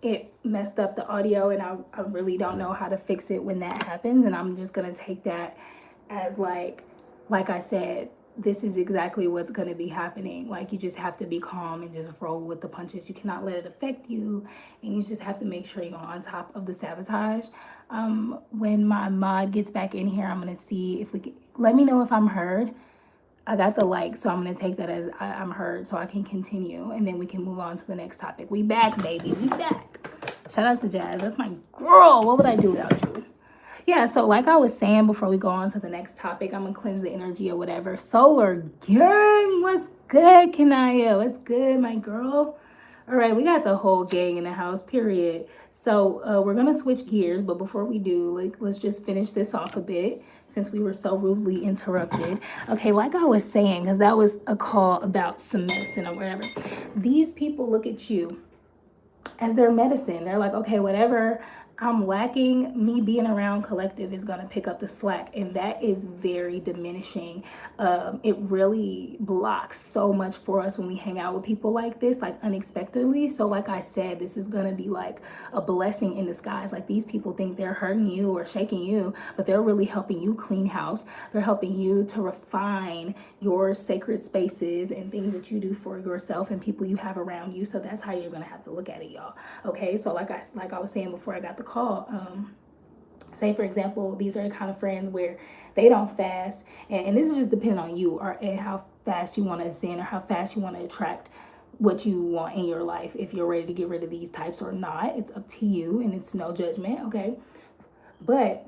it messed up the audio, and I really don't know how to fix it when that happens. And I'm just gonna take that as like I said, this is exactly what's going to be happening. Like, you just have to be calm and just roll with the punches. You cannot let it affect you, and you just have to make sure you're on top of the sabotage. When my mod gets back in here, I'm going to see if we can, let me know if I'm heard. I got the like, so I'm going to take that as I'm heard, so I can continue, and then we can move on to the next topic. We back, baby. We back. Shout out to Jazz. That's my girl. What would I do without you? Yeah, so like I was saying before we go on to the next topic, I'm gonna cleanse the energy or whatever. Solar gang, what's good, Kanaya? What's good, my girl? All right, we got the whole gang in the house, period. So we're gonna switch gears, but before we do, like, let's just finish this off a bit since we were so rudely interrupted. Okay, like I was saying, because that was a call about some medicine or whatever. These people look at you as their medicine. They're like, okay, whatever I'm lacking, me being around collective is gonna pick up the slack, and that is very diminishing. It really blocks so much for us when we hang out with people like this, like unexpectedly. So like I said, this is gonna be like a blessing in disguise. Like, these people think they're hurting you or shaking you, but they're really helping you clean house. They're helping you to refine your sacred spaces and things that you do for yourself and people you have around you. So that's how you're gonna have to look at it, y'all. Okay, so like I was saying before I got the call, say for example, these are the kind of friends where they don't fast, and this is just depending on you, or and how fast you want to ascend, or how fast you want to attract what you want in your life. If you're ready to get rid of these types or not, it's up to you, and it's no judgment. Okay, but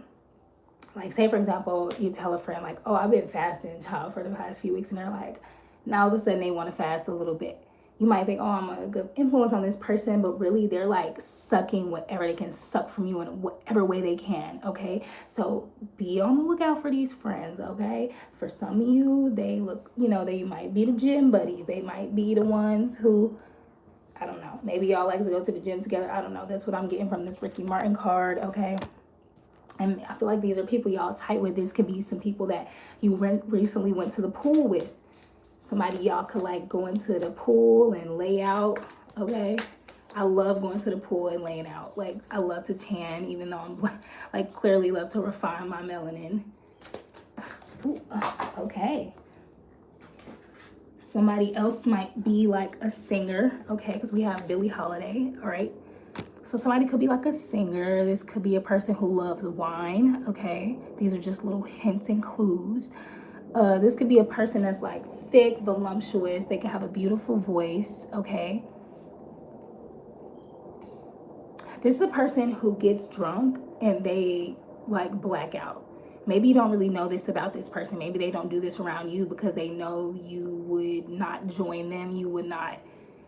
like, say for example, you tell a friend like, oh, I've been fasting, child, for the past few weeks, and they're like, now all of a sudden they want to fast a little bit. You might think, oh, I'm a good influence on this person, but really they're like sucking whatever they can suck from you in whatever way they can. Okay, so be on the lookout for these friends. Okay, for some of you, they look, they might be the gym buddies. They might be the ones who, I don't know, maybe y'all like to go to the gym together. I don't know. That's what I'm getting from this Ricky Martin card. Okay, and I feel like these are people y'all tight with. This could be some people that you recently went to the pool with. Somebody y'all could like go into the pool and lay out. Okay, I love going to the pool and laying out. Like, I love to tan, even though I'm like clearly love to refine my melanin. Ooh, okay, somebody else might be like a singer. Okay, because we have Billie Holiday. All right, so somebody could be like a singer. This could be a person who loves wine. Okay, these are just little hints and clues. This could be a person that's like thick, voluptuous. They could have a beautiful voice. Okay, this is a person who gets drunk and they like black out. Maybe you don't really know this about this person. Maybe they don't do this around you because they know you would not join them. You would not.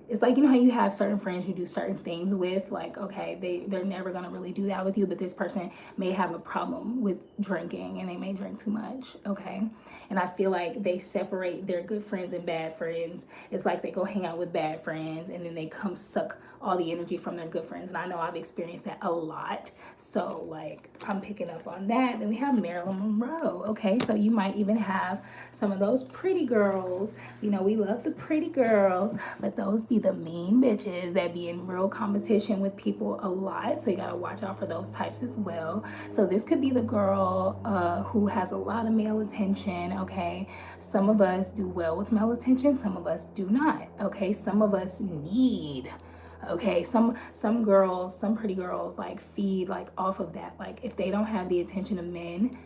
It's like, how you have certain friends you do certain things with, like, okay, they're never gonna really do that with you, but this person may have a problem with drinking and they may drink too much. Okay, and I feel like they separate their good friends and bad friends. It's like they go hang out with bad friends and then they come suck all the energy from their good friends, and I know I've experienced that a lot. So like, I'm picking up on that. Then we have Marilyn Monroe. Okay, so you might even have some of those pretty girls. We love the pretty girls, but those be the mean bitches that be in real competition with people a lot. So you gotta watch out for those types as well. So this could be the girl who has a lot of male attention. Okay, some of us do well with male attention, some of us do not. Okay, some of us need. Okay, some girls, some pretty girls like feed like off of that. Like, if they don't have the attention of men,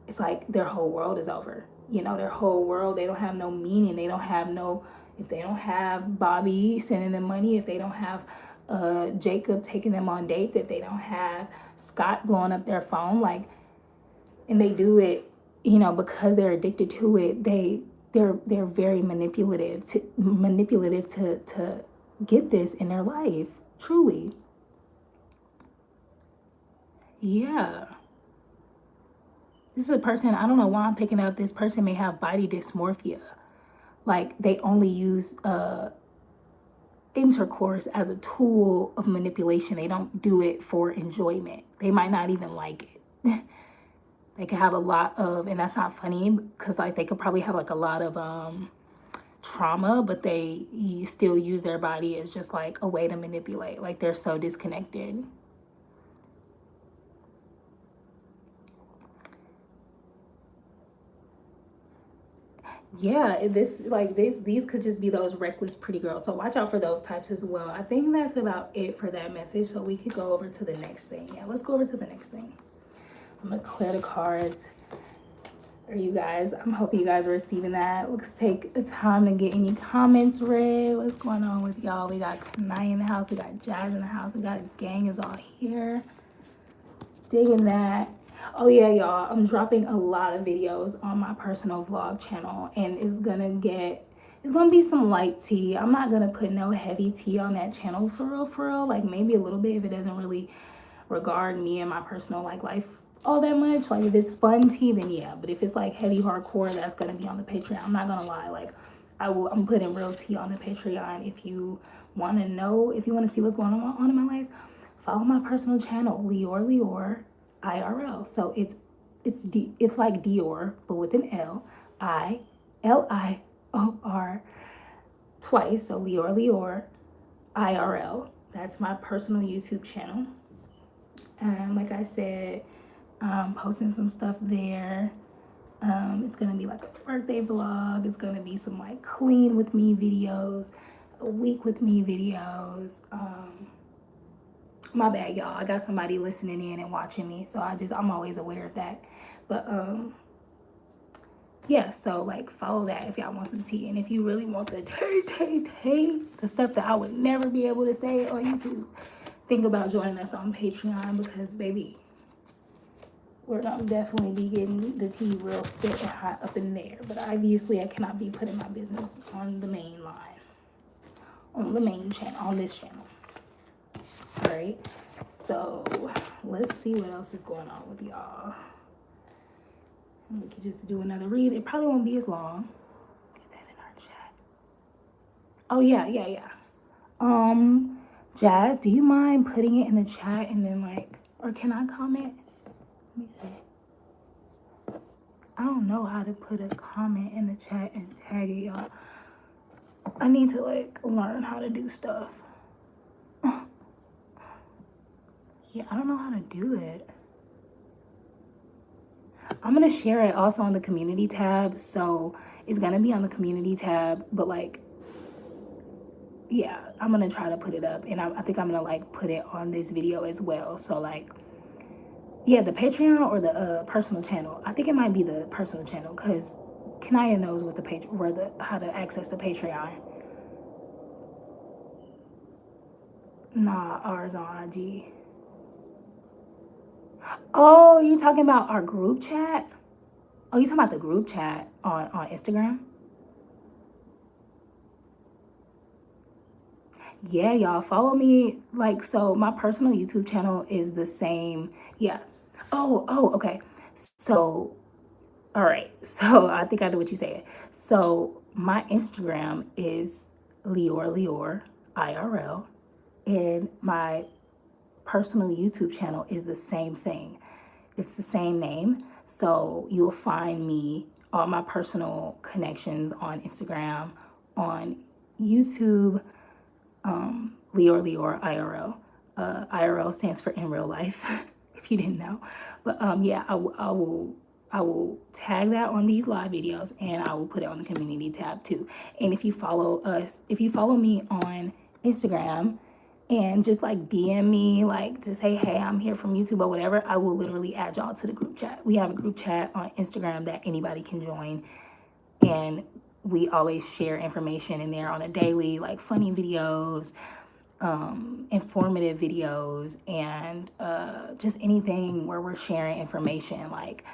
it's like their whole world is over. Their whole world, they don't have no meaning. They don't have no, if they don't have Bobby sending them money, if they don't have Jacob taking them on dates, if they don't have Scott blowing up their phone, like, and they do it, because they're addicted to it, they're very manipulative to get this in their life. Truly. Yeah. This is a person, I don't know why I'm picking up, this person may have body dysmorphia. Like, they only use intercourse as a tool of manipulation. They don't do it for enjoyment. They might not even like it. They could have a lot of, and that's not funny, because like they could probably have like a lot of trauma, but they still use their body as just like a way to manipulate. Like they're so disconnected. Yeah, these could just be those reckless pretty girls. So watch out for those types as well. I think that's about it for that message. So we could go over to the next thing. Yeah, let's go over to the next thing. I'm gonna clear the cards. Are you guys? I'm hoping you guys are receiving that. Let's take the time to get any comments read. What's going on with y'all? We got Kanai in the house. We got Jazz in the house. We got gang is all here. Digging that. Oh yeah, y'all, I'm dropping a lot of videos on my personal vlog channel, and it's gonna be some light tea. I'm not gonna put no heavy tea on that channel for real. Like maybe a little bit if it doesn't really regard me and my personal like life all that much. Like if it's fun tea, then yeah. But if it's like heavy hardcore, that's gonna be on the Patreon. I'm not gonna lie, like I'm putting real tea on the Patreon. If you wanna know, if you wanna see what's going on in my life, follow my personal channel, Lior IRL. So it's like Dior, but with an L. ILIOR twice. So Lior IRL. That's my personal YouTube channel. And like I said, posting some stuff there. It's gonna be like a birthday vlog. It's gonna be some like clean with me videos, a week with me videos. My bad, y'all. I got somebody listening in and watching me, so I'm always aware of that. But yeah, so like follow that if y'all want some tea. And if you really want the the stuff that I would never be able to say on YouTube, think about joining us on Patreon, because baby, we're gonna definitely be getting the tea real spit and hot up in there. But obviously I cannot be putting my business on the main line, on the main channel, on this channel. All right, so let's see what else is going on with y'all. We could just do another read. It probably won't be as long. Get that in our chat. Oh yeah. Jazz, do you mind putting it in the chat and then like, or can I comment? Let me see. I don't know how to put a comment in the chat and tag it, y'all. I need to like learn how to do stuff. Yeah, I don't know how to do it. I'm gonna share it also on the community tab. So it's gonna be on the community tab, but like, yeah, I'm gonna try to put it up, and I think I'm gonna like put it on this video as well. So like, yeah, the Patreon or the personal channel. I think it might be the personal channel, because Kanaya knows what how to access the Patreon. Nah, ours on IG. Oh, you talking about our group chat? Oh, you talking about the group chat on Instagram? Yeah, y'all follow me. Like, so my personal YouTube channel is the same. Yeah. Okay. So, all right. So I think I know what you're saying. So my Instagram is Lior IRL, and my personal YouTube channel is the same thing. It's the same name. So you'll find me, all my personal connections on Instagram, on YouTube, Lior IRL. IRL stands for in real life, if you didn't know. But yeah, I will tag that on these live videos, and I will put it on the community tab too. And if you follow me on Instagram and just like DM me, like to say, hey, I'm here from YouTube or whatever, I will literally add y'all to the group chat. We have a group chat on Instagram that anybody can join, and we always share information in there on a daily, like funny videos, informative videos, and just anything where we're sharing information, like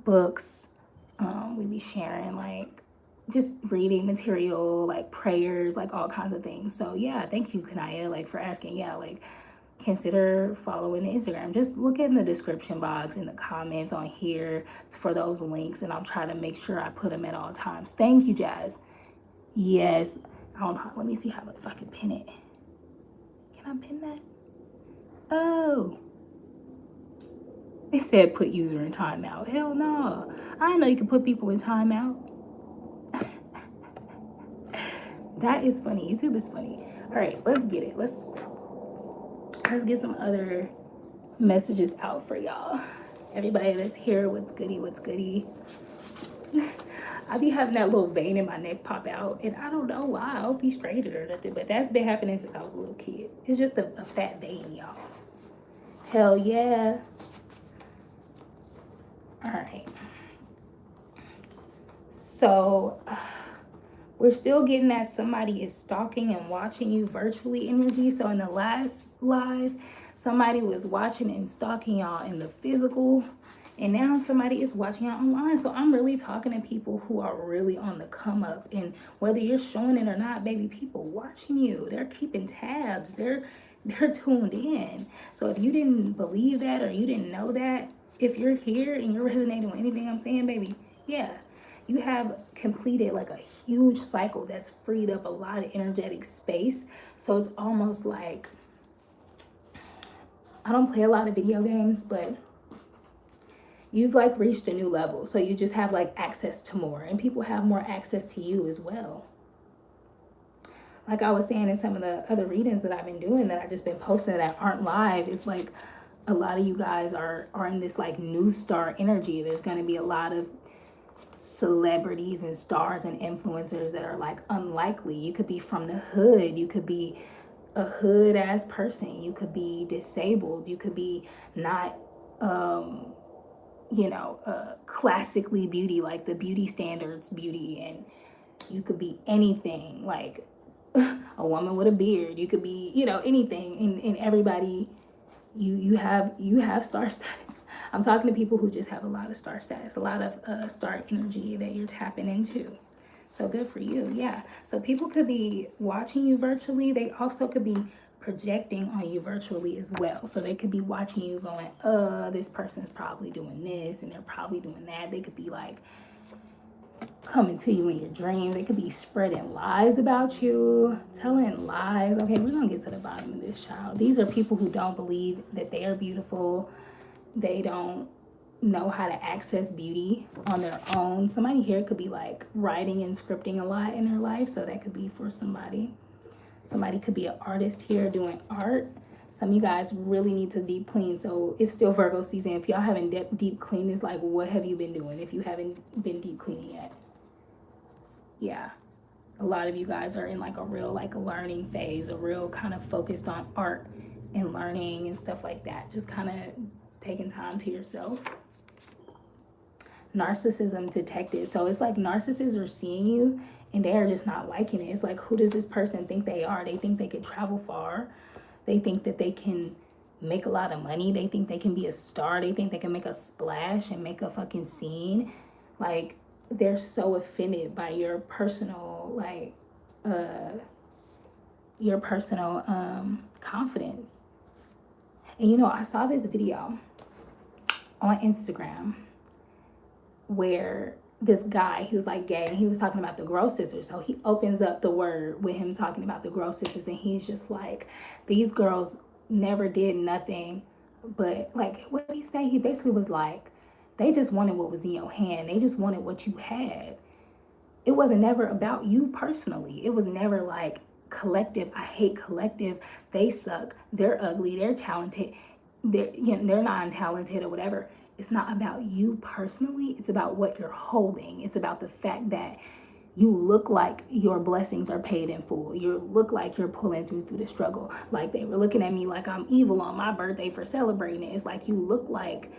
books. We be sharing like just reading material, like prayers, like all kinds of things. So yeah, thank you, Kanaya, like for asking. Yeah, like consider following Instagram. Just look in the description box in the comments on here for those links, and I'll try to make sure I put them at all times. Thank you, Jazz. Yes. I don't know. Let me see if I can pin it. Can I pin that? Oh. It said put user in timeout. Hell no. I didn't know you could put people in timeout. That is funny. YouTube is funny. All right, let's get it. Let's get some other messages out for y'all. Everybody that's here, what's goody, what's goody. I be having that little vein in my neck pop out, and I don't know why. I hope be straight or nothing, but that's been happening since I was a little kid. It's just a fat vein, y'all. Hell yeah. All right. So we're still getting that somebody is stalking and watching you virtually energy. So in the last live, somebody was watching and stalking y'all in the physical, and now somebody is watching y'all online. So I'm really talking to people who are really on the come up, and whether you're showing it or not, baby, people watching you. They're keeping tabs. They're tuned in. So if you didn't believe that or you didn't know that, if you're here and you're resonating with anything I'm saying, baby, yeah, you have completed like a huge cycle that's freed up a lot of energetic space. So it's almost like, I don't play a lot of video games, but you've like reached a new level. So you just have like access to more, and people have more access to you as well. Like I was saying in some of the other readings that I've been doing that I've just been posting that aren't live, it's like a lot of you guys are in this like new star energy. There's going to be a lot of celebrities and stars and influencers that are like unlikely. You could be from the hood. You could be a hood ass person. You could be disabled. You could be not, classically beauty, like the beauty standards beauty. And you could be anything, like a woman with a beard. You could be, anything. And everybody, you have star status. I'm talking to people who just have a lot of star status, a lot of star energy that you're tapping into. So good for you. Yeah. So people could be watching you virtually. They also could be projecting on you virtually as well. So they could be watching you going, this person's probably doing this and they're probably doing that. They could be like coming to you in your dream. They could be spreading lies about you, telling lies. Okay, we're gonna get to the bottom of this, child. These are people who don't believe that they are beautiful. They don't know how to access beauty on their own. Somebody here could be like writing and scripting a lot in their life, so that could be for somebody. Somebody could be an artist here doing art. Some of you guys really need to deep clean. So it's still Virgo season. If y'all haven't deep cleaned, it's like, what have you been doing if you haven't been deep cleaning yet? Yeah, a lot of you guys are in like a real like learning phase, a real kind of focused on art and learning and stuff like that. Just kind of taking time to yourself. Narcissism detected. So it's like narcissists are seeing you and they are just not liking it. It's like, who does this person think they are? They think they can travel far. They think that they can make a lot of money. They think they can be a star. They think they can make a splash and make a fucking scene. Like, they're so offended by your personal, like, confidence. And I saw this video on Instagram where this guy, he was like gay, and he was talking about the Grow Sisters. So he opens up the word with him talking about the Grow Sisters, and he's just like, these girls never did nothing but, like, what did he say? He basically was like, they just wanted what was in your hand. They just wanted what you had. It wasn't never about you personally. It was never like collective. I hate collective. They suck. They're ugly. They're talented. They're non-talented or whatever. It's not about you personally. It's about what you're holding. It's about the fact that you look like your blessings are paid in full. You look like you're pulling through the struggle. Like, they were looking at me like I'm evil on my birthday for celebrating it. It's like, you look like,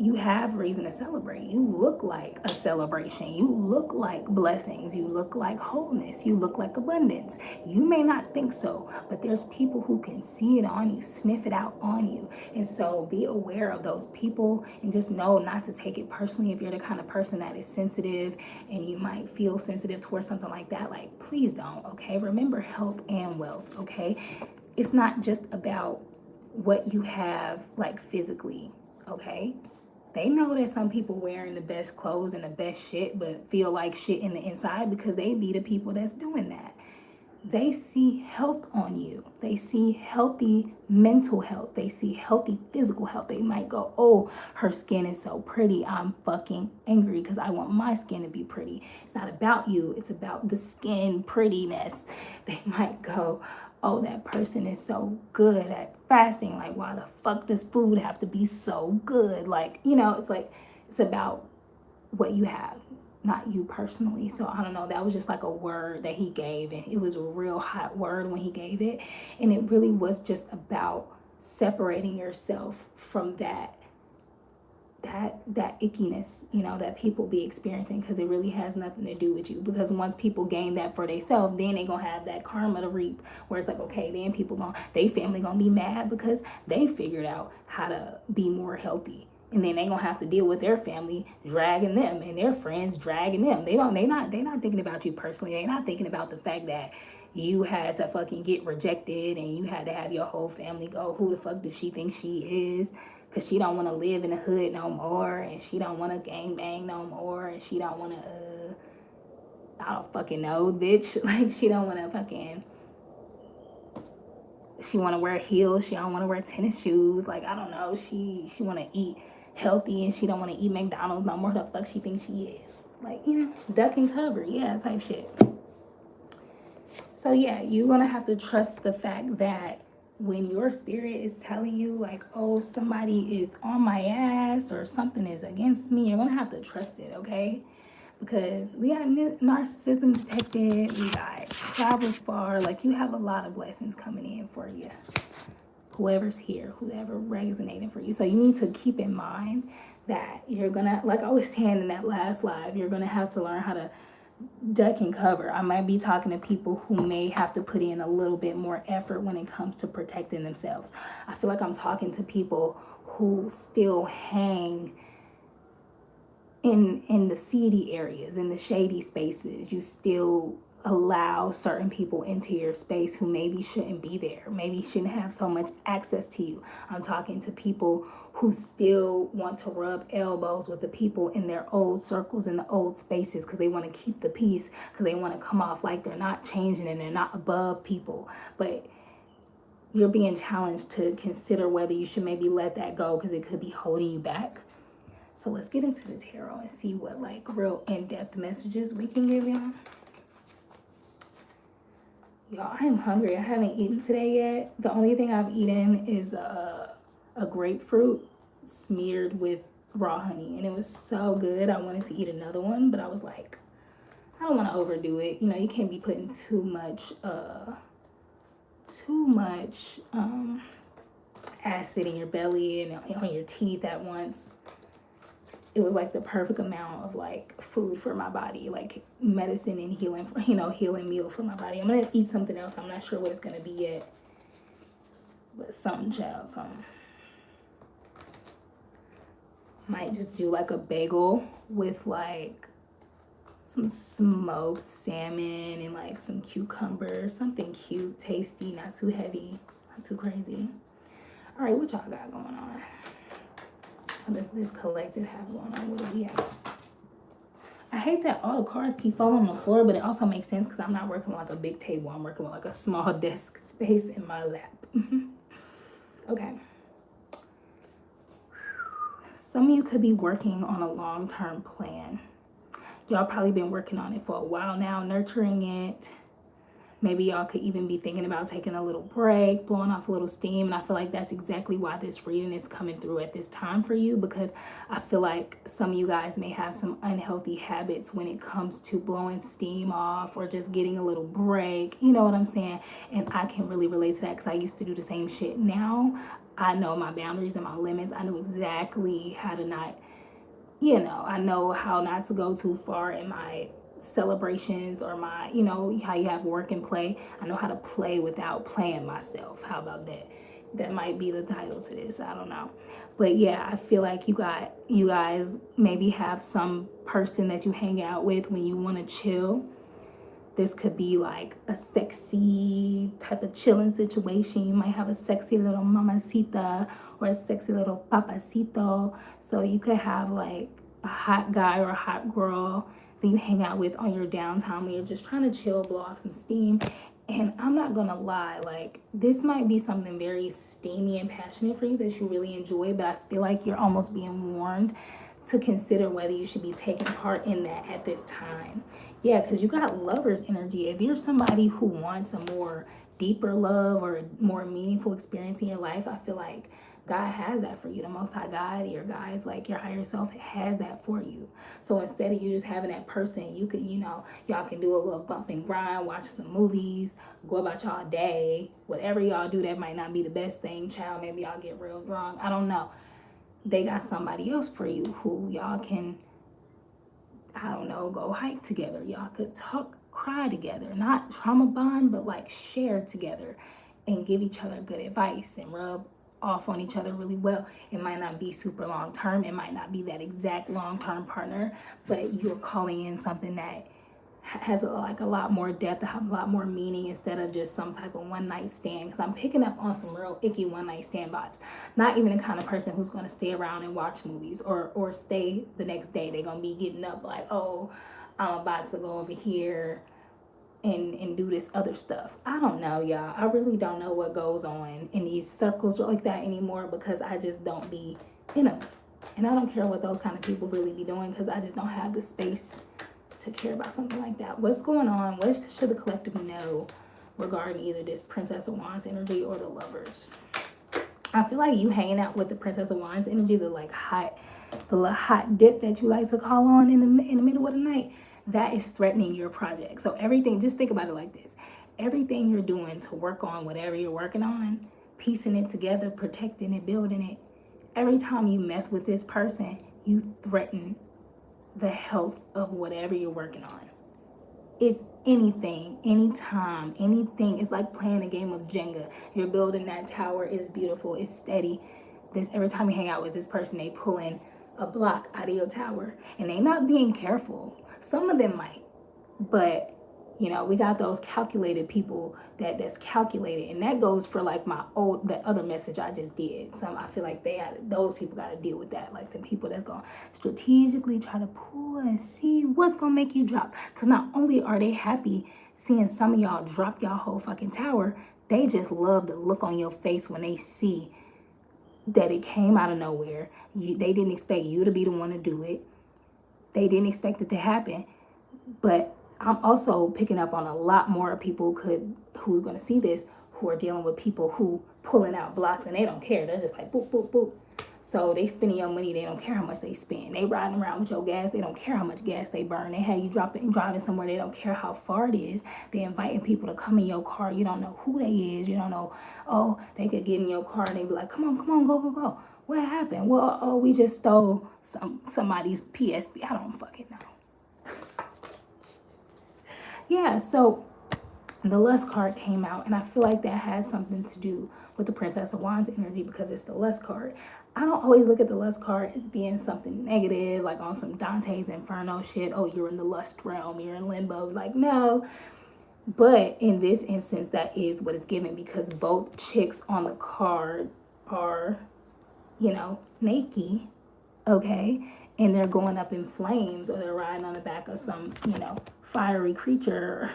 you have reason to celebrate. You look like a celebration. You look like blessings. You look like wholeness. You look like abundance. You may not think so, but there's people who can see it on you, sniff it out on you. And so be aware of those people and just know not to take it personally. If you're the kind of person that is sensitive and you might feel sensitive towards something like that, like, please don't, okay? Remember health and wealth, okay? It's not just about what you have, like, physically, okay? They know that some people wearing the best clothes and the best shit but feel like shit in the inside because they be the people that's doing that. They see health on you. They see healthy mental health. They see healthy physical health. They might go, oh, her skin is so pretty. I'm fucking angry because I want my skin to be pretty. It's not about you. It's about the skin prettiness. They might go, oh, that person is so good at fasting. Like, why the fuck does food have to be so good? Like, you know, it's like, it's about what you have, not you personally. So I don't know, that was just like a word that he gave, and it was a real hot word when he gave it, and it really was just about separating yourself from that ickiness, you know, that people be experiencing, because it really has nothing to do with you. Because once people gain that for themselves, then they gonna have that karma to reap, where it's like, okay, then they family gonna be mad because they figured out how to be more healthy, and then they gonna have to deal with their family dragging them and their friends dragging them. They not thinking about you personally. They're not thinking about the fact that you had to fucking get rejected and you had to have your whole family go, who the fuck does she think she is? Because she don't want to live in the hood no more, and she don't want to gang bang no more, and she don't want to I don't fucking know, bitch. Like, she don't want to fucking, she want to wear heels, she don't want to wear tennis shoes. Like, I don't know, she want to eat healthy, and she don't want to eat McDonald's no more. The fuck she thinks she is? Like, you know, duck and cover, yeah, type shit. So yeah, you're gonna have to trust the fact that when your spirit is telling you, like, oh, somebody is on my ass or something is against me, you're gonna have to trust it, okay? Because we got narcissism detected, we got travel far. Like, you have a lot of blessings coming in for you, whoever's here, whoever resonating for you. So you need to keep in mind that you're gonna, like I was saying in that last live, you're gonna have to learn how to duck and cover. I might be talking to people who may have to put in a little bit more effort when it comes to protecting themselves. I feel like I'm talking to people who still hang in the seedy areas, in the shady spaces. You still allow certain people into your space who maybe shouldn't be there, maybe shouldn't have so much access to you. I'm talking to people who still want to rub elbows with the people in their old circles, in the old spaces, because they want to keep the peace, because they want to come off like they're not changing and they're not above people. But you're being challenged to consider whether you should maybe let that go, because it could be holding you back. So let's get into the tarot and see what like real in-depth messages we can give y'all. Y'all, I am hungry. I haven't eaten today yet. The only thing I've eaten is a grapefruit smeared with raw honey, and it was so good. I wanted to eat another one, but I was like, I don't want to overdo it. You know, you can't be putting too much acid in your belly and on your teeth at once. It was like the perfect amount of like food for my body, like medicine and healing, for, you know, healing meal for my body. I'm gonna eat something else. I'm not sure what it's gonna be yet, but something, child, something. Might just do like a bagel with like some smoked salmon and like some cucumbers, something cute, tasty, not too heavy, not too crazy. All right, what y'all got going on? What does this collective have going on? What do we have? I hate that all the cards keep falling on the floor, but it also makes sense because I'm not working with like a big table. I'm working with like a small desk space in my lap. Okay. Some of you could be working on a long-term plan. Y'all probably been working on it for a while now, nurturing it. Maybe y'all could even be thinking about taking a little break, blowing off a little steam. And I feel like that's exactly why this reading is coming through at this time for you, because I feel like some of you guys may have some unhealthy habits when it comes to blowing steam off or just getting a little break. You know what I'm saying? And I can really relate to that because I used to do the same shit. Now I know my boundaries and my limits. I know exactly how to not, you know, I know how not to go too far in my celebrations or my, you know, how you have work and play. I know how to play without playing myself. How about that? That might be the title to this. I don't know. But yeah, I feel like you guys maybe have some person that you hang out with when you want to chill. This could be like a sexy type of chilling situation. You might have a sexy little mamacita or a sexy little papacito. So you could have like a hot guy or a hot girl that you hang out with on your downtime when you're just trying to chill, blow off some steam. And I'm not gonna lie, like, this might be something very steamy and passionate for you that you really enjoy, but I feel like you're almost being warned to consider whether you should be taking part in that at this time. Yeah, because you got lover's energy. If you're somebody who wants a more deeper love or a more meaningful experience in your life, I feel like God has that for you. The Most High God, your guys, like your higher self, has that for you. So instead of you just having that person, you could, y'all can do a little bump and grind, watch some movies, go about y'all day, whatever y'all do. That might not be the best thing, child. Maybe y'all get real drunk. I don't know. They got somebody else for you who y'all can, I don't know, go hike together. Y'all could talk, cry together, not trauma bond, but like share together and give each other good advice and rub off on each other really well. It might not be super long term. It might not be that exact long term partner, but you're calling in something that has like a lot more depth, a lot more meaning instead of just some type of one night stand. Because I'm picking up on some real icky one night stand vibes. Not even the kind of person who's going to stay around and watch movies or stay the next day. They're going to be getting up like, oh, I'm about to go over here and do this other stuff. I don't know, y'all. I really don't know what goes on in these circles like that anymore, because I just don't be in them. And I don't care what those kind of people really be doing, because I just don't have the space to care about something like that. What's going on? What should the collective know regarding either this Princess of Wands energy or the Lovers? I feel like you hanging out with the Princess of Wands energy, the little hot dip that you like to call on in the middle of the night, that is threatening your project. So everything, just think about it like this. Everything you're doing to work on whatever you're working on, piecing it together, protecting it, building it, every time you mess with this person, you threaten the health of whatever you're working on. It's anything, anytime, anything. It's like playing a game of Jenga. You're building that tower. It's beautiful. It's steady. Every time you hang out with this person, they pull in a block out of your tower, and they not being careful. Some of them might, but we got those calculated people that's calculated, and that goes for like that other message I just did. I feel like those people got to deal with that, like the people that's gonna strategically try to pull and see what's gonna make you drop. Because not only are they happy seeing some of y'all drop y'all whole fucking tower, they just love the look on your face when they see that it came out of nowhere. They didn't expect you to be the one to do it. They didn't expect it to happen, but I'm also picking up on a lot more people who's going to see this, who are dealing with people who pulling out blocks and they don't care. They're just like boop, boop, boop. So they spending your money. They don't care how much they spend. They riding around with your gas. They don't care how much gas they burn. They have you driving somewhere. They don't care how far it is. They inviting people to come in your car. You don't know who they is. You don't know. Oh, they could get in your car and they be like, come on, go, go, go. What happened? Well, oh, we just stole somebody's PSP. I don't fucking know. Yeah, so the Lust card came out, and I feel like that has something to do with the Princess of Wands energy, because it's the Lust card. I don't always look at the Lust card as being something negative, like on some Dante's Inferno shit. Oh, you're in the lust realm, you're in limbo. Like, no. But in this instance, that is what it's given, because both chicks on the card are, naked, okay? And they're going up in flames, or they're riding on the back of some, fiery creature,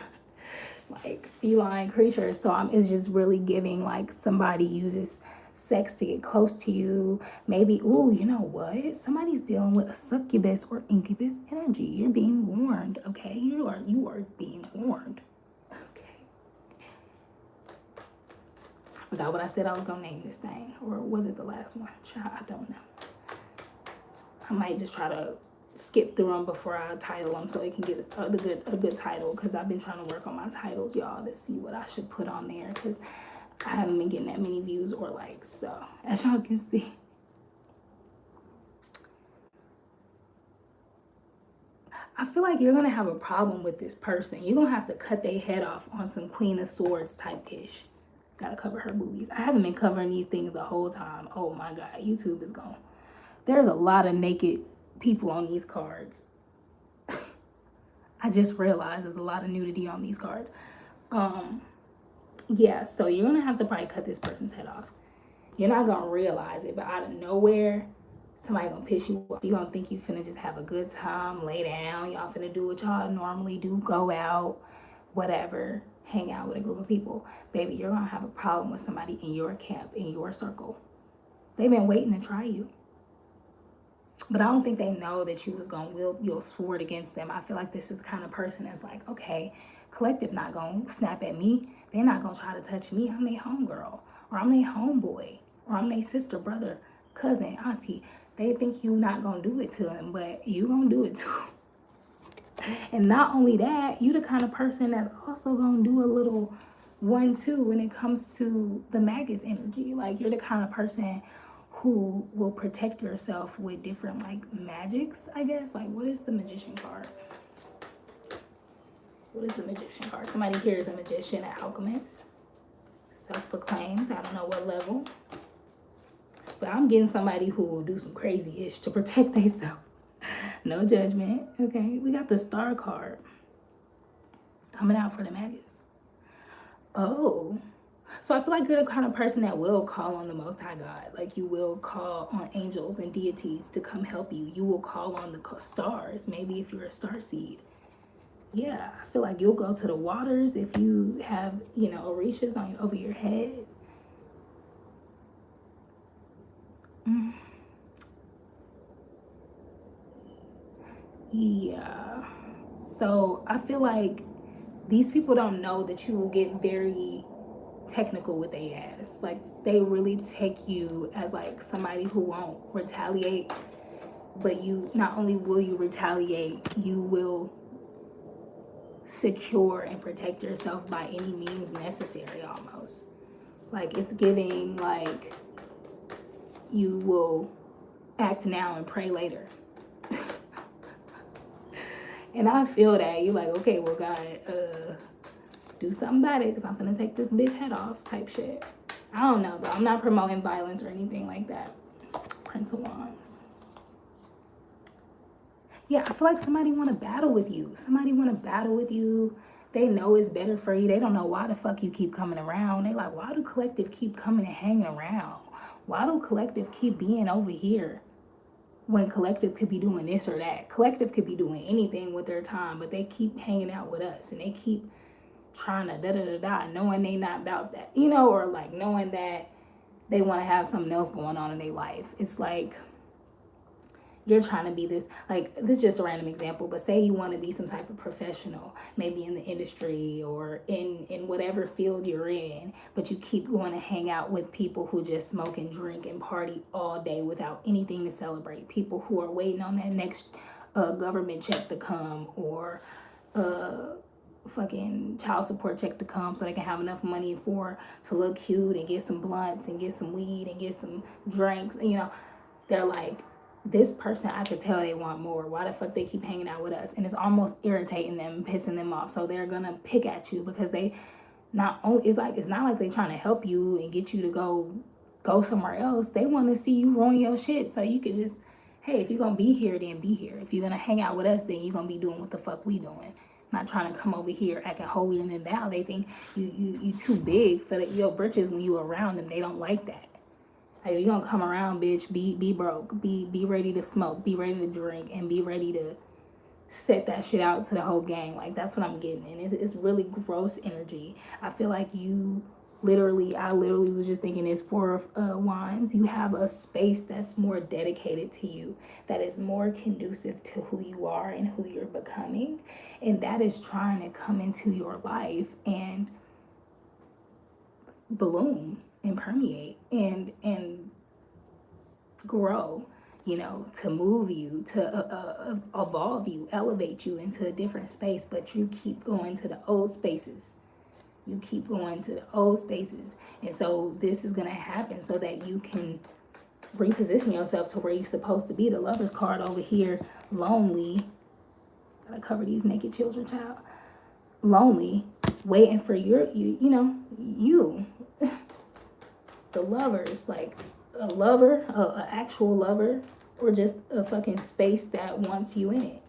like feline creature. So it's just really giving like somebody uses sex to get close to you. Maybe, ooh, you know what? Somebody's dealing with a succubus or incubus energy. You're being warned, okay? You are being warned. Okay. I forgot what I said I was gonna name this thing, or was it the last one? I don't know. I might just try to skip through them before I title them so it can get a good title, because I've been trying to work on my titles, y'all, to see what I should put on there, because I haven't been getting that many views or likes. So as y'all can see, I feel like you're gonna have a problem with this person. You're gonna have to cut their head off on some Queen of Swords type ish. Gotta cover her boobies. I haven't been covering these things the whole time. Oh my god, YouTube is gone. There's a lot of naked people on these cards. I just realized there's a lot of nudity on these cards. Yeah, so you're gonna have to probably cut this person's head off. You're not gonna realize it, but out of nowhere, somebody gonna piss you off. You're gonna think you finna just have a good time, lay down, y'all finna do what y'all normally do, go out, whatever. hang out with a group of people, baby, you're gonna have a problem with somebody in your camp, in your circle. They've been waiting to try you. But I don't think they know that you was gonna wield your sword against them. I feel like this is the kind of person that's like, okay, collective not gonna snap at me. They're not gonna try to touch me. I'm their homegirl, or I'm their homeboy, or I'm their sister, brother, cousin, auntie. They think you not gonna do it to them, but you gonna do it to them. And not only that, you the kind of person that's also gonna do a little 1-2 when it comes to the Magus energy. Like, you're the kind of person who will protect yourself with different like magics, I guess. Like, what is the Magician card? What is the Magician card? Somebody here is a magician, an alchemist, self-proclaimed. I don't know what level, but I'm getting somebody who will do some crazy ish to protect themselves. No judgment. Okay, we got the Star card coming out for the Magus. Oh, so I feel like you're the kind of person that will call on the Most High God. Like, you will call on angels and deities to come help you. You will call on the stars, maybe if you're a star seed. Yeah, I feel like you'll go to the waters if you have, you know, orishas on over your head. Yeah. So I feel like these people don't know that you will get very technical with their ass. Like, they really take you as like somebody who won't retaliate, but you, not only will you retaliate, you will secure and protect yourself by any means necessary. Almost like it's giving like you will act now and pray later. And I feel that you like, okay, well, God, do something about it, because I'm gonna take this bitch head off type shit. I don't know though. I'm not promoting violence or anything like that. Prince of Wands. Yeah, I feel like somebody want to battle with you. Somebody want to battle with you. They know it's better for you. They don't know why the fuck you keep coming around. They like, why do collective keep coming and hanging around? Why do collective keep being over here when collective could be doing this or that? Collective could be doing anything with their time, but they keep hanging out with us, and they keep trying to da-da-da-da, knowing they not about that, you know, or like knowing that they want to have something else going on in their life. It's like, you're trying to be this, like, this is just a random example, but say you want to be some type of professional, maybe in the industry or in whatever field you're in, but you keep going to hang out with people who just smoke and drink and party all day without anything to celebrate. People who are waiting on that next government check to come, or fucking child support check to come, so they can have enough money to look cute and get some blunts and get some weed and get some drinks. You know, they're like, this person, I could tell they want more. Why the fuck they keep hanging out with us? And it's almost irritating them, pissing them off. So they're gonna pick at you, because they not only, it's not like they trying to help you and get you to go somewhere else. They want to see you ruin your shit, so you could just, hey, if you're gonna be here, then be here. If you're gonna hang out with us, then you're gonna be doing what the fuck we doing. Not trying to come over here acting holier than thou. They think you too big for your britches when you around them. They don't like that. Like, you gonna come around, bitch, be broke, be ready to smoke, be ready to drink, and be ready to set that shit out to the whole gang. Like, that's what I'm getting. And it's really gross energy. I feel like I literally was just thinking, this Four of Wands, you have a space that's more dedicated to you, that is more conducive to who you are and who you're becoming, and that is trying to come into your life and bloom and permeate and grow, you know, to move you, to evolve you, elevate you into a different space. But you keep going to the old spaces. You keep going to the old spaces. And so this is going to happen so that you can reposition yourself to where you're supposed to be. The Lover's card over here, lonely. Gotta cover these naked children, child. Lonely, waiting for you. The Lovers, like a lover, an actual lover, or just a fucking space that wants you in it.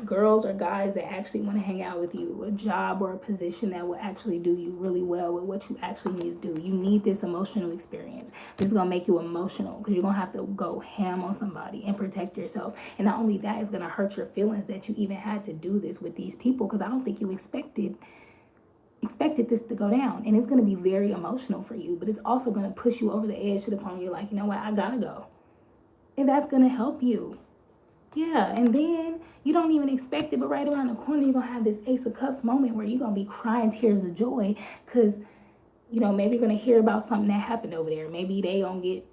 girls or guys that actually want to hang out with you, a job or a position that will actually do you really well with what you actually need to do. You need this emotional experience. This is going to make you emotional because you're going to have to go ham on somebody and protect yourself. And not only that, it's going to hurt your feelings that you even had to do this with these people, because I don't think you expected this to go down. And it's going to be very emotional for you, but it's also going to push you over the edge to the point where you're like, you know what, I gotta go. And that's going to help you. Yeah, and then you don't even expect it, but right around the corner, you're going to have this Ace of Cups moment where you're going to be crying tears of joy because, you know, maybe you're going to hear about something that happened over there. Maybe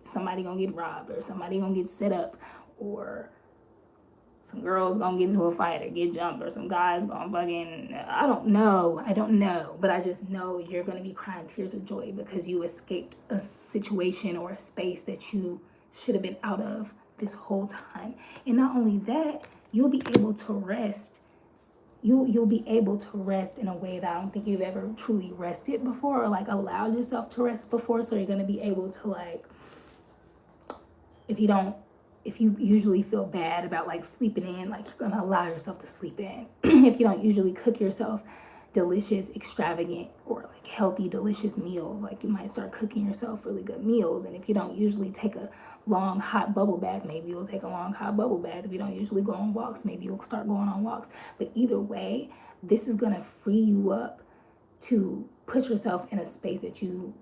somebody going to get robbed, or somebody going to get set up, or some girls going to get into a fight or get jumped, or some guys going to fucking, I don't know, but I just know you're going to be crying tears of joy because you escaped a situation or a space that you should have been out of this whole time. And not only that, you'll be able to rest. You'll be able to rest in a way that I don't think you've ever truly rested before, or like allowed yourself to rest before. So you're going to be able to, like, if you usually feel bad about like sleeping in, like, you're going to allow yourself to sleep in. If you don't usually cook yourself delicious, extravagant, or like healthy, delicious meals, like, you might start cooking yourself really good meals. And if you don't usually take a long hot bubble bath, maybe you'll take a long hot bubble bath. If you don't usually go on walks, maybe you'll start going on walks. But either way, this is going to free you up to put yourself in a space that you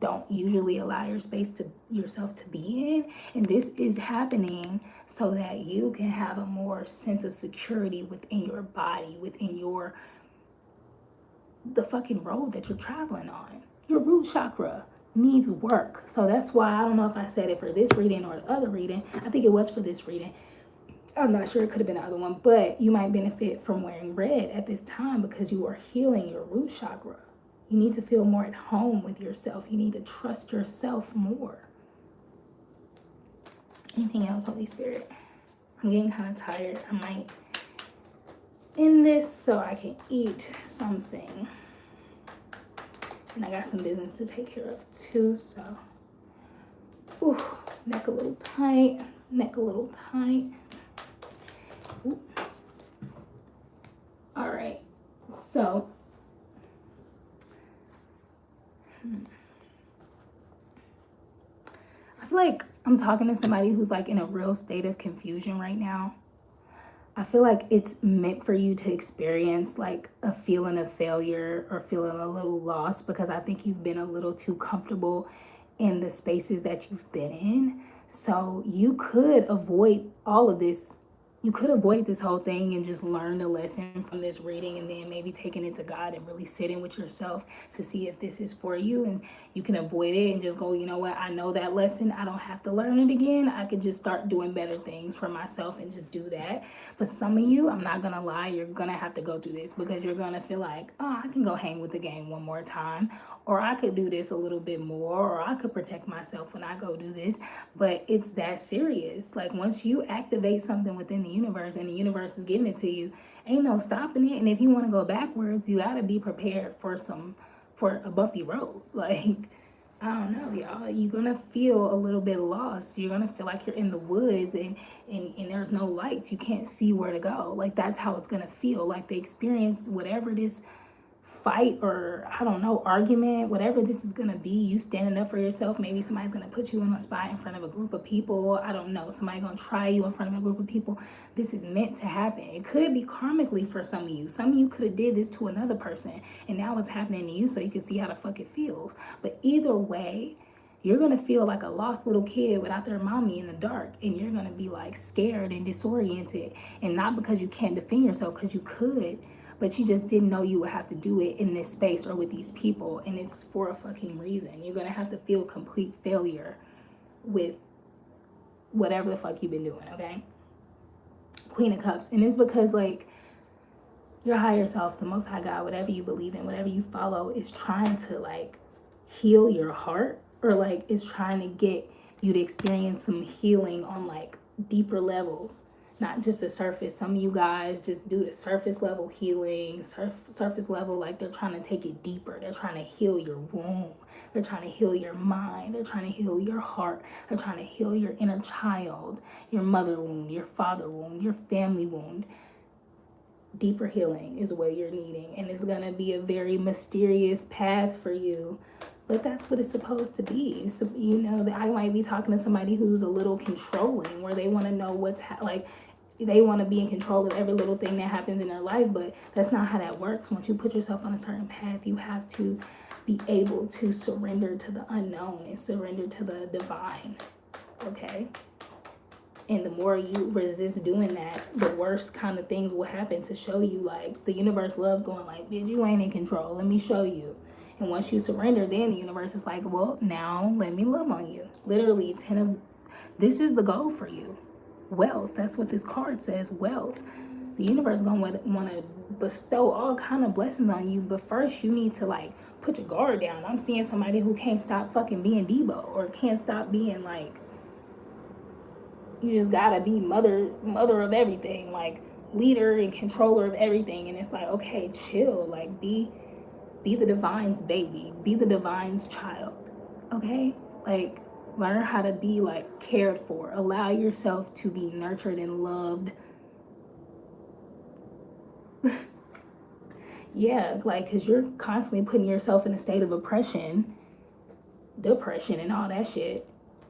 don't usually allow yourself to be in. And this is happening so that you can have a more sense of security within your body, within the fucking road that you're traveling on. Your root chakra needs work. So that's why, I don't know if I said it for this reading or the other reading. I think it was for this reading. I'm not sure, it could have been the other one, but you might benefit from wearing red at this time because you are healing your root chakra. You need to feel more at home with yourself. You need to trust yourself more. Anything else, Holy Spirit? I'm getting kind of tired. I might end this so I can eat something. And I got some business to take care of too, so. Ooh, neck a little tight. Ooh. All right, so. I feel like I'm talking to somebody who's like in a real state of confusion right now. I feel like it's meant for you to experience like a feeling of failure or feeling a little lost, because I think you've been a little too comfortable in the spaces that you've been in. So you could avoid all of this. You could avoid this whole thing and just learn the lesson from this reading, and then maybe taking it to God and really sitting with yourself to see if this is for you. And you can avoid it and just go, you know what, I know that lesson. I don't have to learn it again. I could just start doing better things for myself and just do that. But some of you, I'm not going to lie, you're going to have to go through this, because you're going to feel like, oh, I can go hang with the gang one more time, or I could do this a little bit more, or I could protect myself when I go do this. But it's that serious. Like, once you activate something within the universe and the universe is giving it to you, ain't no stopping it. And if you want to go backwards, you got to be prepared for a bumpy road. Like, I don't know, y'all. You're going to feel a little bit lost. You're going to feel like you're in the woods and there's no lights. You can't see where to go. Like, that's how it's going to feel. Like, the experience, whatever this fight or, I don't know, argument, whatever this is going to be, you standing up for yourself. Maybe somebody's going to put you on a spot in front of a group of people. I don't know. Somebody going to try you in front of a group of people. This is meant to happen. It could be karmically for some of you. Some of you could have did this to another person, and now it's happening to you so you can see how the fuck it feels. But either way, you're going to feel like a lost little kid without their mommy in the dark, and you're going to be like scared and disoriented. And not because you can't defend yourself, because you could, but you just didn't know you would have to do it in this space or with these people. And it's for a fucking reason. You're going to have to feel complete failure with whatever the fuck you've been doing, okay? Queen of Cups. And it's because, like, your higher self, the Most High God, whatever you believe in, whatever you follow, is trying to, like, heal your heart, or, like, is trying to get you to experience some healing on, like, deeper levels. Not just the surface. Some of you guys just do the surface level healing, surface level, like they're trying to take it deeper. They're trying to heal your womb. They're trying to heal your mind. They're trying to heal your heart. They're trying to heal your inner child, your mother wound, your father wound, your family wound. Deeper healing is what you're needing, and it's gonna be a very mysterious path for you, but that's what it's supposed to be. So, you know, that I might be talking to somebody who's a little controlling, where they want to know like they want to be in control of every little thing that happens in their life, but that's not how that works. Once you put yourself on a certain path, you have to be able to surrender to the unknown and surrender to the divine. Okay? And the more you resist doing that, the worse kind of things will happen to show you, like, the universe loves going like, bitch, you ain't in control. Let me show you. And once you surrender, then the universe is like, well, now let me love on you. Literally, this is the goal for you. Wealth. That's what this card says, wealth. The universe is going to want to bestow all kind of blessings on you, but first you need to, like, put your guard down. I'm seeing somebody who can't stop fucking being Debo, or can't stop being, like, you just gotta be mother of everything, like, leader and controller of everything. And it's like, okay, chill, like, be the divine's baby, be the divine's child. Okay, like, learn how to be, like, cared for. Allow yourself to be nurtured and loved. Yeah, like, because you're constantly putting yourself in a state of depression and all that shit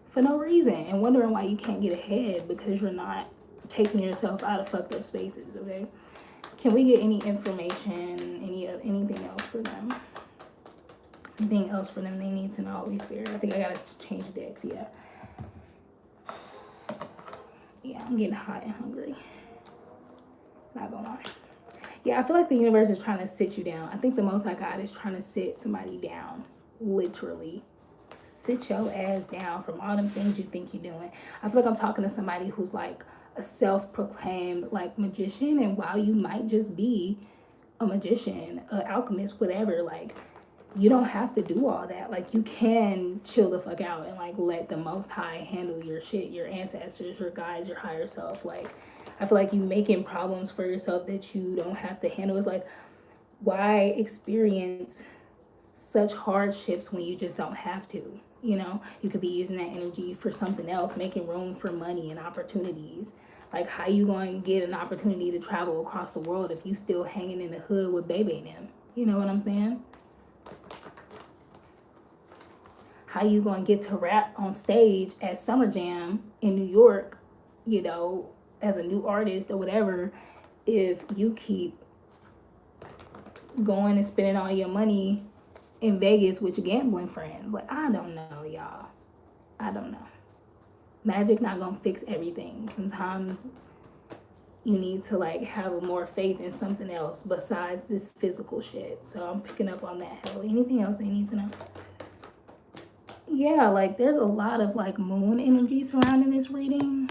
for no reason, and wondering why you can't get ahead because you're not taking yourself out of fucked up spaces. Okay, can we get any information, anything else for them? Anything else for them they need to know, Holy Spirit? I think I gotta change decks. Yeah, I'm getting hot and hungry, not gonna lie. Yeah, I feel like the universe is trying to sit you down. I think the Most High God is trying to sit somebody down, literally. Sit your ass down from all them things you think you're doing. I feel like I'm talking to somebody who's like a self-proclaimed, like, magician, and while you might just be a magician, an alchemist, whatever, like, you don't have to do all that. Like, you can chill the fuck out and, like, let the Most High handle your shit, your ancestors, your guides, your higher self. Like, I feel like you making problems for yourself that you don't have to handle. It's like, why experience such hardships when you just don't have to? You know, you could be using that energy for something else, making room for money and opportunities. Like, how you going to get an opportunity to travel across the world if you still hanging in the hood with baby and them? You know what I'm saying? How you going to get to rap on stage at Summer Jam in New York, you know, as a new artist or whatever, if you keep going and spending all your money in Vegas with your gambling friends? Like, I don't know, y'all. I don't know. Magic not gonna fix everything. Sometimes you need to, like, have more faith in something else besides this physical shit. So I'm picking up on that. Hell, anything else they need to know? Yeah, like, there's a lot of, like, moon energy surrounding this reading.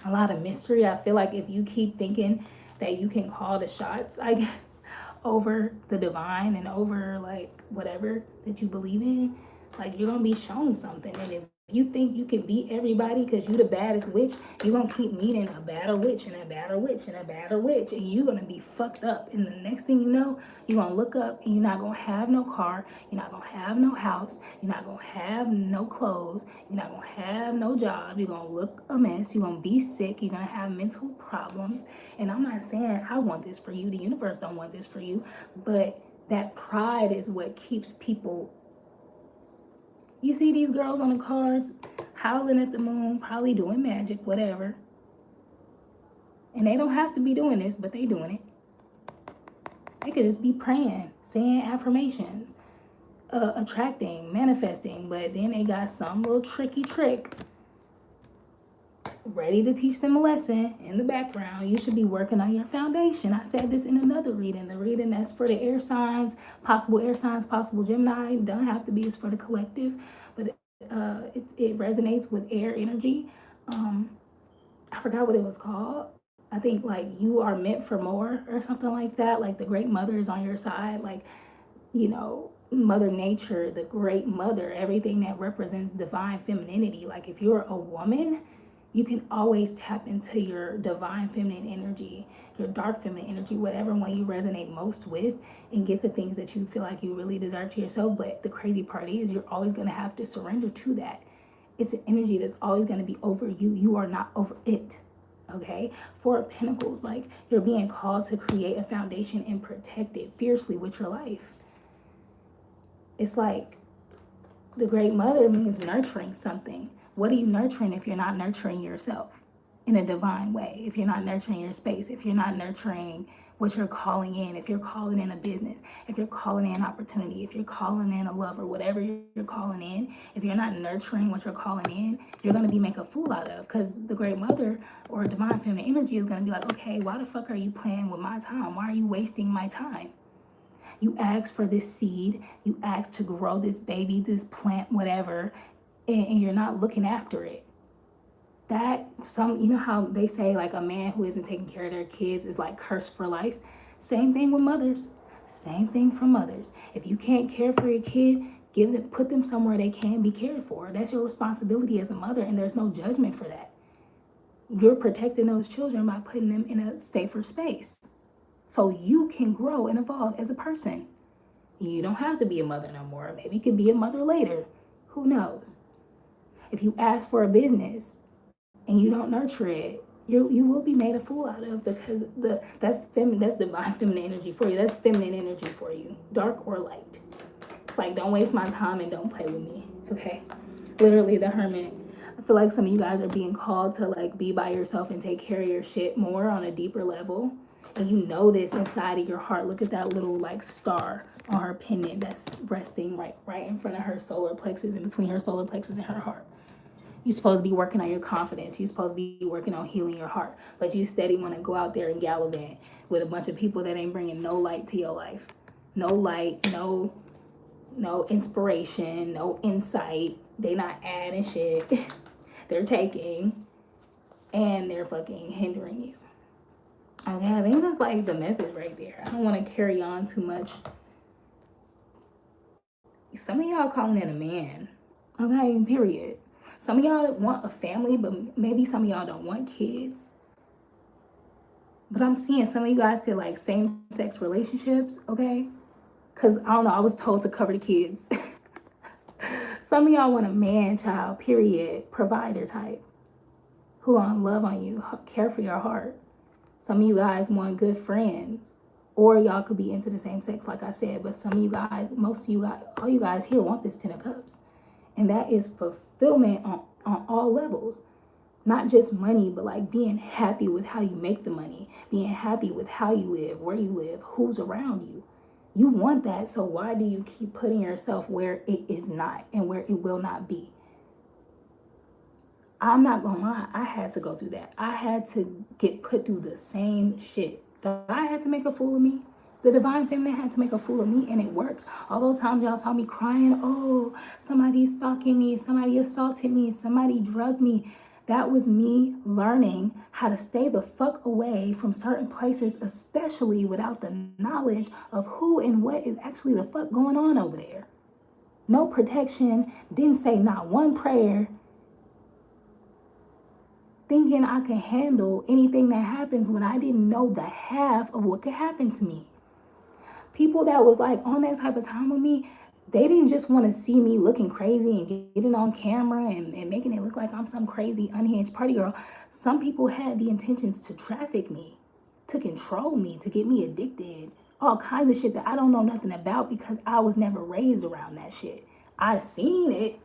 A lot of mystery. I feel like if you keep thinking that you can call the shots, I guess, over the divine and over, like, whatever that you believe in, like, you're gonna be shown something. And if you think you can beat everybody because you the baddest witch, you're gonna keep meeting a badder witch and a badder witch and a badder witch, and you're gonna be fucked up. And the next thing you know, you're gonna look up and you're not gonna have no car, you're not gonna have no house, you're not gonna have no clothes, you're not gonna have no job, you're gonna look a mess, you're gonna be sick, you're gonna have mental problems. And I'm not saying I want this for you, the universe don't want this for you, but that pride is what keeps people. You see these girls on the cards howling at the moon, probably doing magic, whatever. And they don't have to be doing this, but they doing it. They could just be praying, saying affirmations, attracting, manifesting, but then they got some little tricky trick ready to teach them a lesson in the background. You should be working on your foundation. I said this in another reading. The reading that's for the air signs, possible Gemini. It doesn't have to be. It's for the collective, but it resonates with air energy. I forgot what it was called. I think, like, you are meant for more or something like that. Like, the great mother is on your side. Like, you know, Mother Nature, the great mother, everything that represents divine femininity. Like, if you're a woman, you can always tap into your divine feminine energy, your dark feminine energy, whatever one you resonate most with, and get the things that you feel like you really deserve to yourself. But the crazy part is you're always going to have to surrender to that. It's an energy that's always going to be over you. You are not over it. Okay, Four of Pentacles, like you're being called to create a foundation and protect it fiercely with your life. It's like the Great Mother means nurturing something. What are you nurturing if you're not nurturing yourself in a divine way? If you're not nurturing your space, if you're not nurturing what you're calling in, if you're calling in a business, if you're calling in an opportunity, if you're calling in a love or whatever you're calling in, if you're not nurturing what you're calling in, you're going to be make a fool out of, because the Great Mother or divine feminine energy is going to be like, okay, why the fuck are you playing with my time? Why are you wasting my time? You ask for this seed, you ask to grow this baby, this plant, whatever, and you're not looking after it. You know how they say like a man who isn't taking care of their kids is like cursed for life? Same thing with mothers. Same thing for mothers. If you can't care for your kid, put them somewhere they can be cared for. That's your responsibility as a mother, and there's no judgment for that. You're protecting those children by putting them in a safer space so you can grow and evolve as a person. You don't have to be a mother no more. Maybe you could be a mother later. Who knows? If you ask for a business and you don't nurture it, you will be made a fool out of, because that's divine feminine energy for you. That's feminine energy for you, dark or light. It's like, don't waste my time and don't play with me. Okay, literally the Hermit. I feel like some of you guys are being called to like be by yourself and take care of your shit more on a deeper level. And you know this inside of your heart. Look at that little like star on her pendant that's resting right in front of her solar plexus, in between her solar plexus and her heart. You're supposed to be working on your confidence. You're supposed to be working on healing your heart. But you steady want to go out there and gallivant with a bunch of people that ain't bringing no light to your life. No light, no inspiration, no insight. They not adding shit. They're taking, and they're fucking hindering you. Okay, I think that's like the message right there. I don't want to carry on too much. Some of y'all calling it a man. Okay, period. Some of y'all want a family, but maybe some of y'all don't want kids. But I'm seeing some of you guys get like same-sex relationships, okay? Because I don't know, I was told to cover the kids. Some of y'all want a man child, period, provider type, who on love on you, care for your heart. Some of you guys want good friends, or y'all could be into the same sex, like I said. But some of you guys, most of you guys, all you guys here want this 10 of Cups. And that is fulfillment on all levels. Not just money, but like being happy with how you make the money, being happy with how you live, where you live, who's around you. You want that, so why do you keep putting yourself where it is not and where it will not be? I'm not gonna lie, I had to go through that. I had to get put through the same shit. God had to make a fool of me. The divine feminine had to make a fool of me, and it worked. All those times y'all saw me crying, oh, somebody's stalking me, somebody assaulted me, somebody drugged me. That was me learning how to stay the fuck away from certain places, especially without the knowledge of who and what is actually the fuck going on over there. No protection, didn't say not one prayer, thinking I can handle anything that happens when I didn't know the half of what could happen to me. People that was like on that type of time with me, they didn't just want to see me looking crazy and getting on camera and making it look like I'm some crazy unhinged party girl. Some people had the intentions to traffic me, to control me, to get me addicted, all kinds of shit that I don't know nothing about because I was never raised around that shit. I've seen it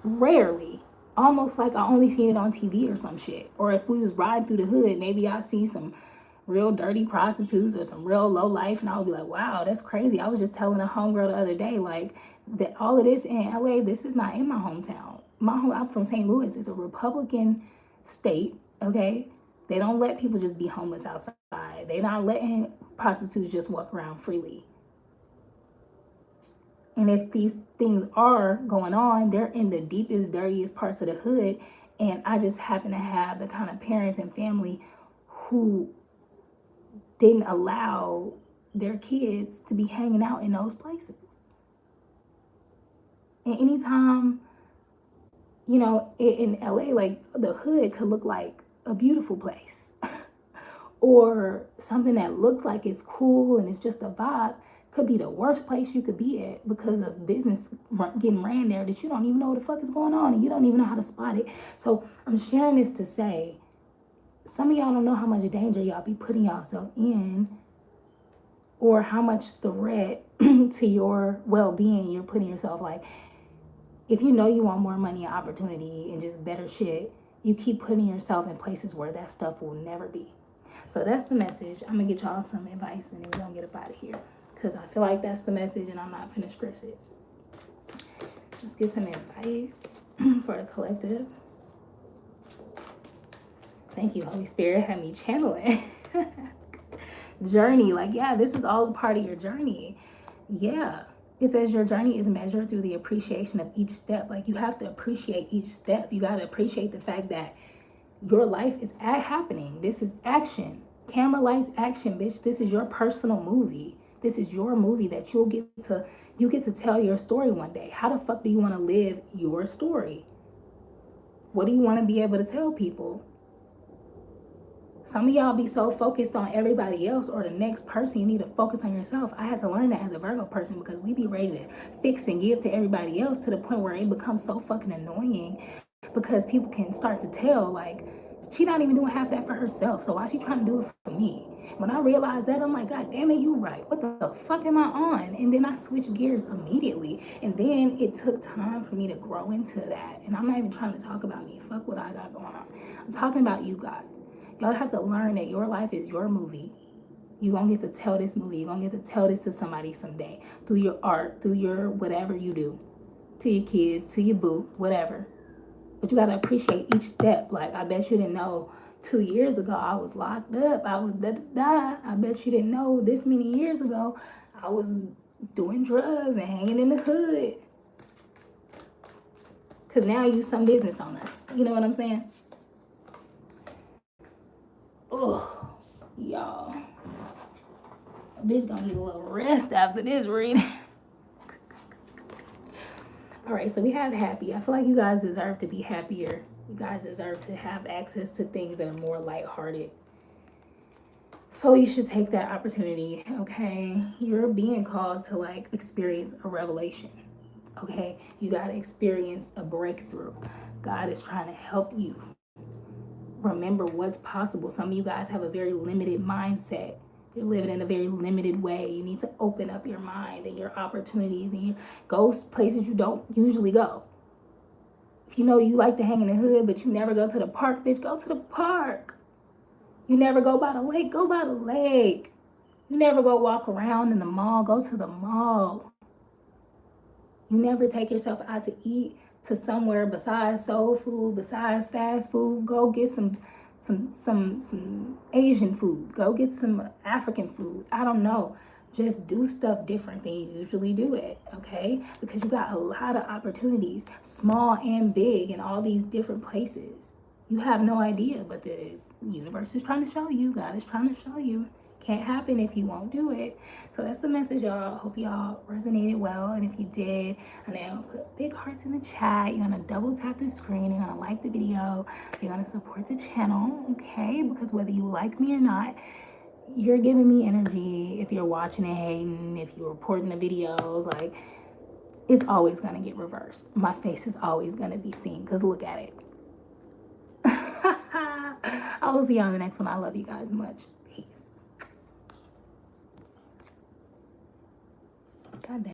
rarely, almost like I only seen it on TV or some shit. Or if we was riding through the hood, maybe I see some real dirty prostitutes or some real low life, and I would be like, wow, that's crazy. I was just telling a homegirl the other day, like, that all of this in LA, this is not in my hometown. I'm from St. Louis. It's a Republican state, okay? They don't let people just be homeless outside. They're not letting prostitutes just walk around freely. And if these things are going on, they're in the deepest, dirtiest parts of the hood. And I just happen to have the kind of parents and family who didn't allow their kids to be hanging out in those places. And anytime, you know, in LA, like the hood could look like a beautiful place or something that looks like it's cool and it's just a vibe, could be the worst place you could be at because of business getting ran there that you don't even know what the fuck is going on and you don't even know how to spot it. So I'm sharing this to say, some of y'all don't know how much danger y'all be putting yourself in, or how much threat to your well-being you're putting yourself. Like, if you know you want more money and opportunity and just better shit, you keep putting yourself in places where that stuff will never be. So that's the message. I'm gonna get y'all some advice and then we're gonna get up out of here, because I feel like that's the message and I'm not finna stress it. Let's get some advice for the collective. Thank you, Holy Spirit. Had me channeling. Journey, like, yeah, this is all a part of your journey. Yeah, it says your journey is measured through the appreciation of each step. Like, you have to appreciate each step. You got to appreciate the fact that your life is happening. This is action. Camera, lights, action, bitch. This is your personal movie. This is your movie that you get to tell your story one day. How the fuck do you want to live your story? What do you want to be able to tell people? Some of y'all be so focused on everybody else or the next person. You need to focus on yourself. I had to learn that as a Virgo person, because we be ready to fix and give to everybody else to the point where it becomes so fucking annoying, because people can start to tell, like, she not even doing half that for herself, so why she trying to do it for me? When I realized that, I'm like, God damn it, you right. What the fuck am I on? And then I switched gears immediately. And then it took time for me to grow into that. And I'm not even trying to talk about me. Fuck what I got going on. I'm talking about you guys. Y'all have to learn that your life is your movie. You're going to get to tell this movie. You're going to get to tell this to somebody someday, through your art, through your whatever you do, to your kids, to your boo, whatever. But you got to appreciate each step. Like, I bet you didn't know 2 years ago I was locked up. I was da-da-da. I bet you didn't know this many years ago I was doing drugs and hanging in the hood. Because now you some business owner. You know what I'm saying? Oh, y'all. A bitch gonna need a little rest after this reading. All right, so we have happy. I feel like you guys deserve to be happier. You guys deserve to have access to things that are more lighthearted. So you should take that opportunity, okay? You're being called to, like, experience a revelation, okay? You got to experience a breakthrough. God is trying to help you remember what's possible. Some of you guys have a very limited mindset. You're living in a very limited way. You need to open up your mind and your opportunities, and you go places you don't usually go. If you know you like to hang in the hood, but you never go to the park, bitch, go to the park. You never go by the lake, go by the lake. You never go walk around in the mall, go to the mall. You never take yourself out to eat to somewhere besides soul food, besides fast food. Go get some Asian food. Go get some African food. I don't know. Just do stuff different than you usually do it, okay? Because you got a lot of opportunities, small and big, in all these different places. You have no idea, but the universe is trying to show you. God is trying to show you. Can't happen if you won't do it. So that's the message, y'all. Hope y'all resonated well. And if you did, I'm gonna put big hearts in the chat. You're gonna double tap the screen. You're gonna like the video. You're gonna support the channel, okay? Because whether you like me or not, you're giving me energy. If you're watching and hating, if you're reporting the videos, like, it's always gonna get reversed. My face is always gonna be seen, because look at it. I will see you on the next one. I love you guys much. Peace. God damn.